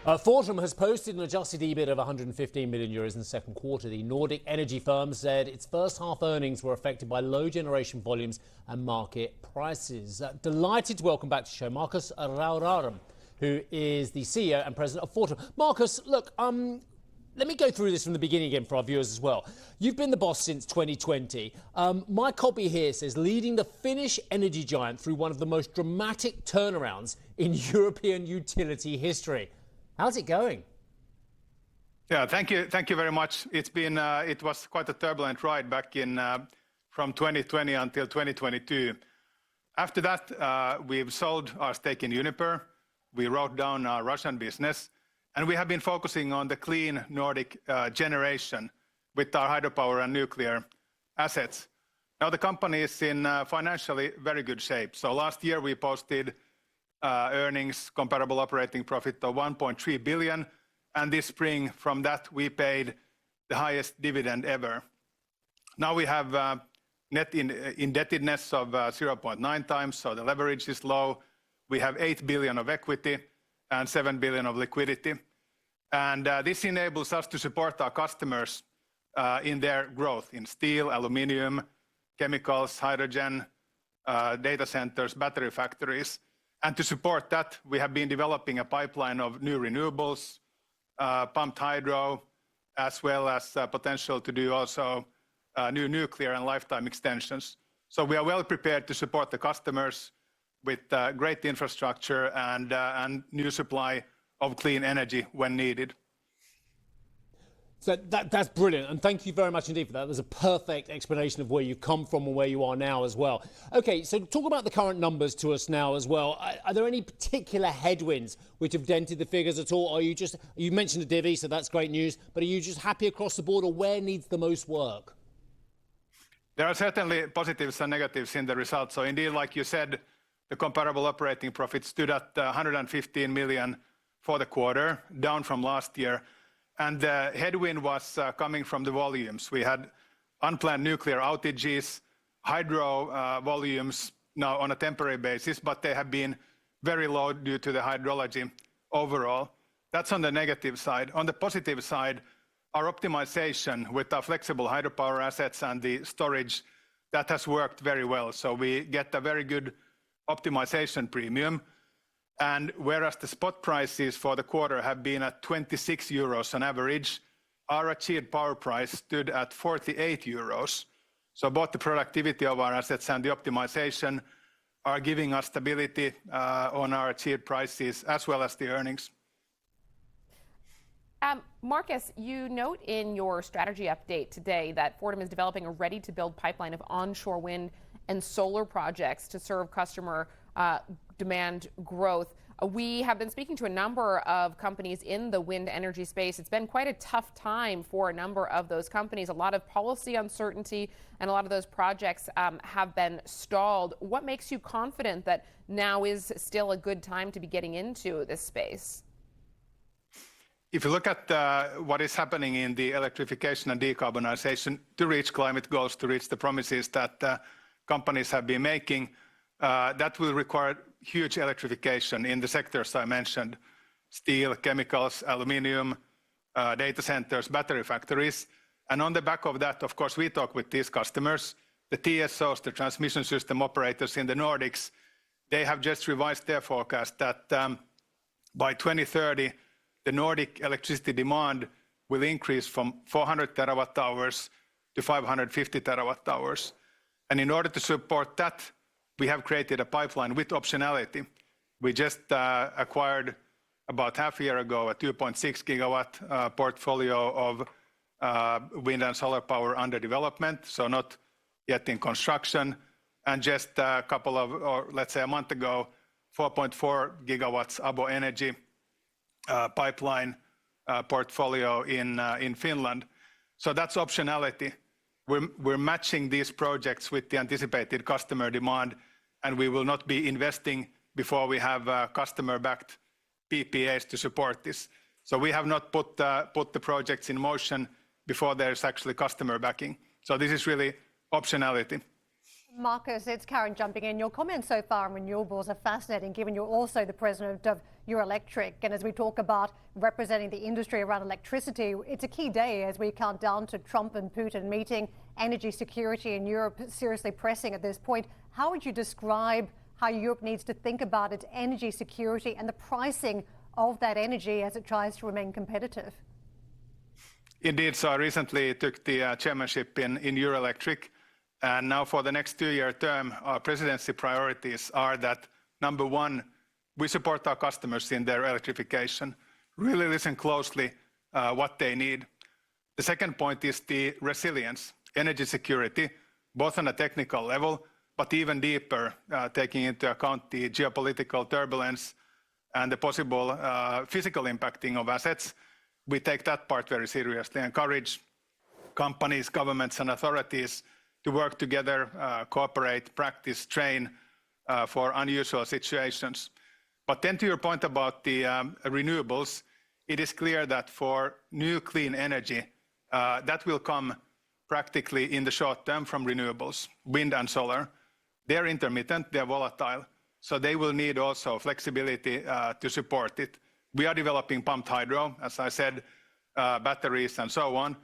Fortum has posted an adjusted EBIT of 115 million euros in the second quarter. The Nordic energy firm said its first half earnings were affected by low generation volumes and market prices. Delighted to welcome back to the show Markus Rauramo, who is the CEO and president of Fortum. Markus, look, let me go through this from the beginning again for our viewers as well. You've been the boss since 2020. My copy here says leading the Finnish energy giant through one of the most dramatic turnarounds in European utility history. How's it going? Yeah, thank you very much. It was quite a turbulent ride back in from 2020 until 2022. After that, we've sold our stake in Uniper. We wrote down our Russian business, and we have been focusing on the clean Nordic generation with our hydropower and nuclear assets. Now the company is in financially very good shape. So last year we posted earnings, comparable operating profit of 1.3 billion, and this spring from that we paid the highest dividend ever. Now we have net indebtedness of 0.9 times, so the leverage is low. We have 8 billion of equity and 7 billion of liquidity. And this enables us to support our customers in their growth in steel, aluminium, chemicals, hydrogen, data centers, battery factories. And to support that, we have been developing a pipeline of new renewables, pumped hydro, as well as potential to do also new nuclear and lifetime extensions. So we are well prepared to support the customers with great infrastructure and new supply of clean energy when needed. So that's brilliant, and thank you very much indeed for that. There's a perfect explanation of where you've come from and where you are now as well. Okay, so talk about the current numbers to us now as well. Are there any particular headwinds which have dented the figures at all? Are you mentioned the divvy, so that's great news, but are you just happy across the board, or where needs the most work? There are certainly positives and negatives in the results. So indeed, like you said, the comparable operating profit stood at 115 million for the quarter, down from last year. And the headwind was coming from the volumes. We had unplanned nuclear outages, hydro volumes now on a temporary basis, but they have been very low due to the hydrology overall. That's on the negative side. On the positive side, our optimization with our flexible hydropower assets and the storage, that has worked very well. So we get a very good optimization premium. And whereas the spot prices for the quarter have been at 26 euros on average, our achieved power price stood at 48 euros. So both the productivity of our assets and the optimization are giving us stability on our achieved prices as well as the earnings. Markus, you note in your strategy update today that Fortum is developing a ready-to-build pipeline of onshore wind and solar projects to serve customer demand growth. We have been speaking to a number of companies in the wind energy space. It's been quite a tough time for a number of those companies. A lot of policy uncertainty, and a lot of those projects have been stalled. What makes you confident that now is still a good time to be getting into this space? If you look at what is happening in the electrification and decarbonization to reach climate goals, to reach the promises that companies have been making, that will require huge electrification in the sectors I mentioned: steel, chemicals, aluminium, data centers, battery factories. And on the back of that, of course, we talk with these customers. The TSOs, the transmission system operators in the Nordics, they have just revised their forecast that by 2030, the Nordic electricity demand will increase from 400 terawatt hours to 550 terawatt hours. And in order to support that, we have created a pipeline with optionality. We just acquired about half a year ago a 2.6 gigawatt portfolio of wind and solar power under development, so not yet in construction. And just a couple of, or let's say a month ago, 4.4 gigawatts ABO Energy pipeline portfolio in Finland. So that's optionality. We're matching these projects with the anticipated customer demand, and we will not be investing before we have customer-backed PPAs to support this. So we have not put the projects in motion before there's actually customer backing. So this is really optionality. Markus, it's Karen jumping in. Your comments so far on renewables are fascinating, given you're also the president of Eurelectric. And as we talk about representing the industry around electricity, it's a key day as we count down to Trump and Putin meeting. Energy security in Europe seriously pressing at this point. How would you describe how Europe needs to think about its energy security and the pricing of that energy as it tries to remain competitive? Indeed, so I recently took the chairmanship in Eurelectric. And now for the next 2-year term, our presidency priorities are that, number one, we support our customers in their electrification, really listen closely what they need. The second point is the resilience, energy security, both on a technical level, but even deeper, taking into account the geopolitical turbulence and the possible physical impacting of assets. We take that part very seriously, encourage companies, governments and authorities to work together, cooperate, practice, train for unusual situations. But then to your point about the renewables, it is clear that for new clean energy, that will come practically in the short term from renewables, wind and solar. They're intermittent, they're volatile, so they will need also flexibility to support it. We are developing pumped hydro, as I said, batteries and so on,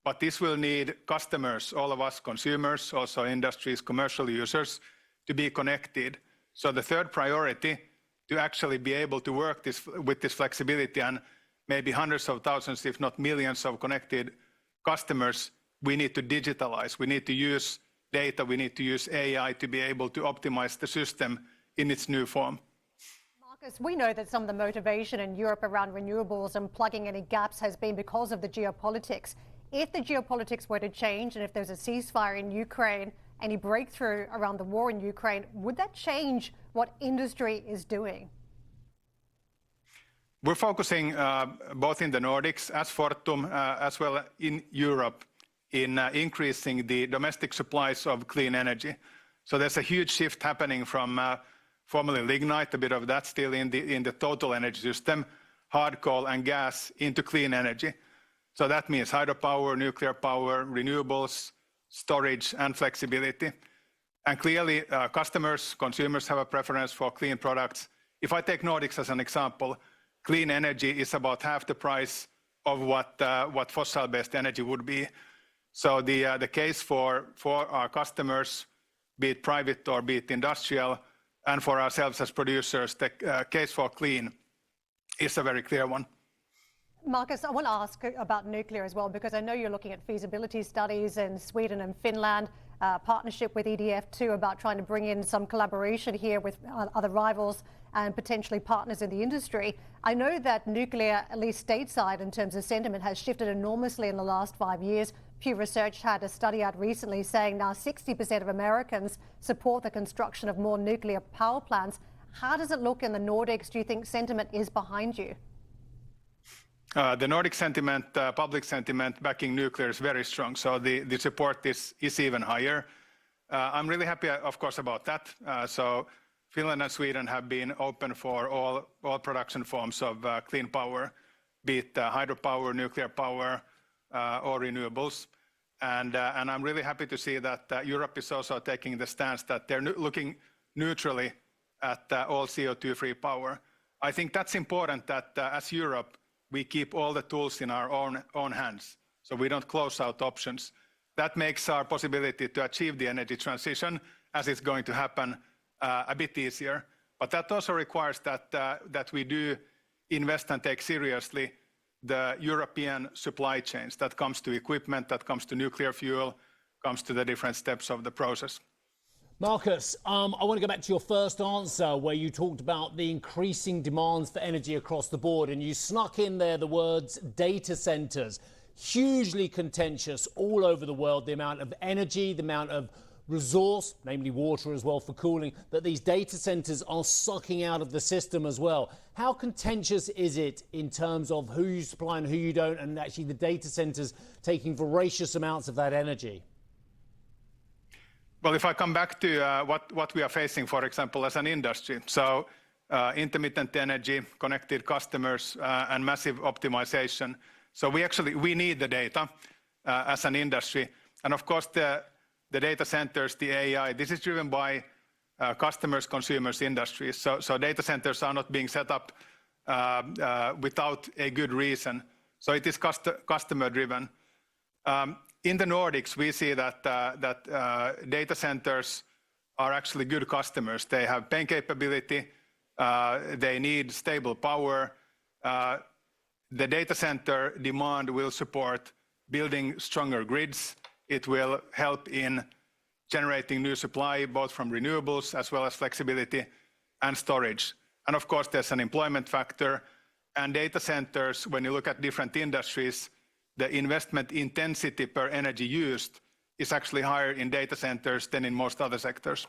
but this will need customers, all of us consumers, also industries, commercial users, to be connected. So the third priority, to actually be able to work with this flexibility and maybe hundreds of thousands, if not millions of connected customers, we need to digitalize, we need to use data, we need to use AI to be able to optimize the system in its new form. Markus, we know that some of the motivation in Europe around renewables and plugging any gaps has been because of the geopolitics. If the geopolitics were to change and if there's a ceasefire in Ukraine, any breakthrough around the war in Ukraine, would that change what industry is doing? We're focusing both in the Nordics as Fortum, as well in Europe, in increasing the domestic supplies of clean energy. So there's a huge shift happening from formerly lignite, a bit of that still in the total energy system, hard coal and gas into clean energy. So that means hydropower, nuclear power, renewables, storage and flexibility. And clearly customers, consumers have a preference for clean products. If I take Nordics as an example, clean energy is about half the price of what fossil-based energy would be. So the case for our customers, be it private or be it industrial, and for ourselves as producers, the case for clean is a very clear one. Markus, I want to ask about nuclear as well, because I know you're looking at feasibility studies in Sweden and Finland, partnership with EDF too, about trying to bring in some collaboration here with other rivals and potentially partners in the industry. I know that nuclear, at least stateside in terms of sentiment, has shifted enormously in the last 5 years. Pew Research had a study out recently saying now 60% of Americans support the construction of more nuclear power plants. How does it look in the Nordics? Do you think sentiment is behind you? The Nordic sentiment, public sentiment backing nuclear is very strong, so the support is even higher. I'm really happy, of course, about that. So Finland and Sweden have been open for all production forms of clean power, be it hydropower, nuclear power, or renewables. And I'm really happy to see that Europe is also taking the stance that they're looking neutrally at all CO2-free power. I think that's important that as Europe, we keep all the tools in our own hands, so we don't close out options. That makes our possibility to achieve the energy transition, as it's going to happen, a bit easier. But that also requires that we do invest and take seriously the European supply chains. That comes to equipment, that comes to nuclear fuel, comes to the different steps of the process. Markus, I want to go back to your first answer where you talked about the increasing demands for energy across the board, and you snuck in there the words data centers. Hugely contentious all over the world, the amount of energy, the amount of resource, namely water as well for cooling, that these data centers are sucking out of the system as well. How contentious is it in terms of who you supply and who you don't, and actually the data centers taking voracious amounts of that energy? Well, if I come back to what we are facing, for example, as an industry, so intermittent energy, connected customers, and massive optimization. So we need the data as an industry. And of course, the the data centers, the AI, this is driven by customers, consumers, industries. So data centers are not being set up without a good reason. So it is customer driven. In the Nordics, we see that data centers are actually good customers. They have paying capability. They need stable power. The data center demand will support building stronger grids. It will help in generating new supply, both from renewables as well as flexibility and storage. And of course, there's an employment factor. And data centers, when you look at different industries, the investment intensity per energy used is actually higher in data centers than in most other sectors.